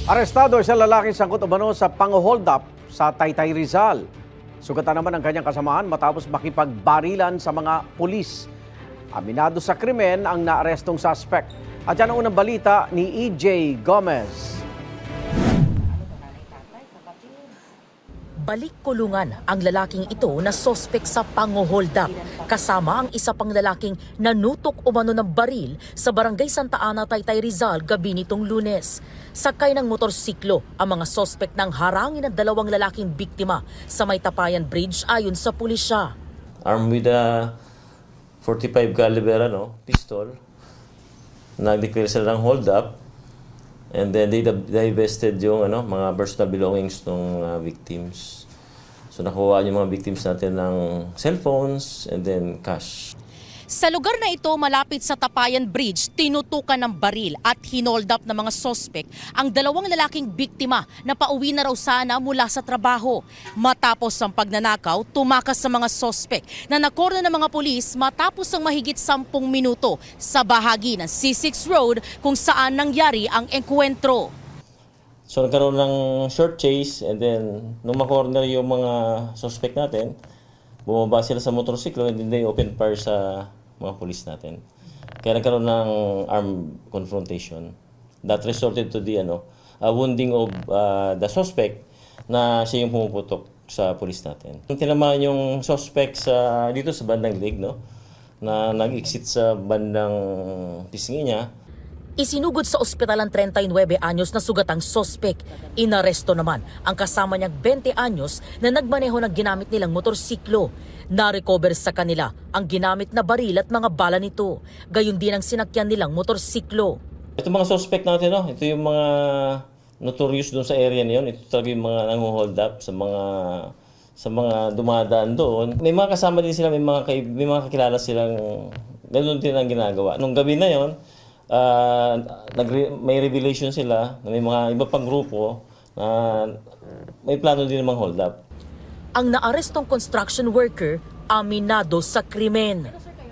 Arestado isang lalaking sangkot umano sa pang-hold up sa Taytay Rizal. Sugatan naman ang kanyang kasamaan matapos makipagbarilan sa mga pulis. Aminado sa krimen ang naarestong suspect. At yan ang unang balita ni EJ Gomez. Balik kulungan ang lalaking ito na sospek sa pang-hold up, kasama ang isa pang lalaking nanutok umano ng baril sa Barangay Santa Ana, Taytay Rizal gabi nitong Lunes. Sakay ng motorsiklo ang mga sospek nang harangin ang dalawang lalaking biktima sa Maytapayan Bridge ayon sa pulisya. Armed with a 45 caliber pistol, nag-declare sila ng hold up. And then they divested yung mga personal belongings ng victims. So nakuha yung mga victims natin ng cellphones and then cash. Sa lugar na ito malapit sa Tapayan Bridge, tinutukan ng baril at hinold up ng mga sospek ang dalawang lalaking biktima na pauwi na raw sana mula sa trabaho. Matapos ang pagnanakaw, tumakas sa mga sospek na nakorna ng mga pulis matapos ang mahigit 10 minuto sa bahagi ng C6 Road kung saan nangyari ang engkwentro. So nagkaroon ng short chase and then nung makorner yung mga suspect natin, bumaba sila sa motorsiklo and then they open fire sa mga pulis natin. Kaya nagkaroon ng armed confrontation that resulted to the wounding of the suspect na siya yung pumuputok sa pulis natin. Tinamaan yung suspect dito sa bandang leg, na nag-exit sa bandang pisngi niya. Isinugod sa ospital ang 39 anyos na sugatang sospek. Inaresto naman ang kasama niyang 20 anyos na nagmaneho ng ginamit nilang motorsiklo. Na-recover sa kanila ang ginamit na baril at mga bala nito. Gayon din ang sinakyan nilang motorsiklo. Ito mga suspect natin, ito yung mga notorious doon sa area niyon. Ito talaga yung mga nang-hold up sa mga dumadaan doon. May mga kasama din sila, may mga kakilala silang ganoon din ang ginagawa. Nung gabi na yon, may revelation sila na may mga iba pang grupo na may plano din namang hold up. Ang naarestong construction worker aminado sa krimen.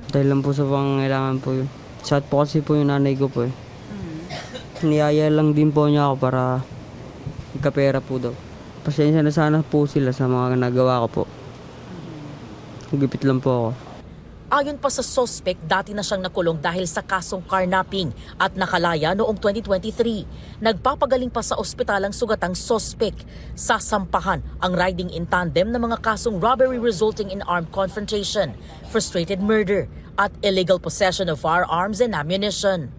Dahil lang po sa pangailangan po yun. Sad po kasi po yung nanay ko po eh. Niyaya lang din po niya ako para magkapera po daw. Pasensya na sana po sila sa mga nagawa ko po. Gupit lang po ako. Ayon pa sa sospek, dati na siyang nakulong dahil sa kasong carnapping at nakalaya noong 2023. Nagpapagaling pa sa ospital ang sugatang sospek. Sasampahan ang riding in tandem ng mga kasong robbery resulting in armed confrontation, frustrated murder at illegal possession of firearms and ammunition.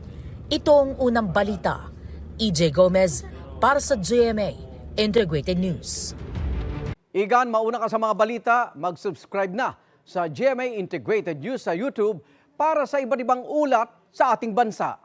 Ito ang unang balita. EJ Gomez para sa GMA Integrated News. Igan, mauna ka sa mga balita, mag-subscribe na sa GMA Integrated News sa YouTube para sa iba't ibang ulat sa ating bansa.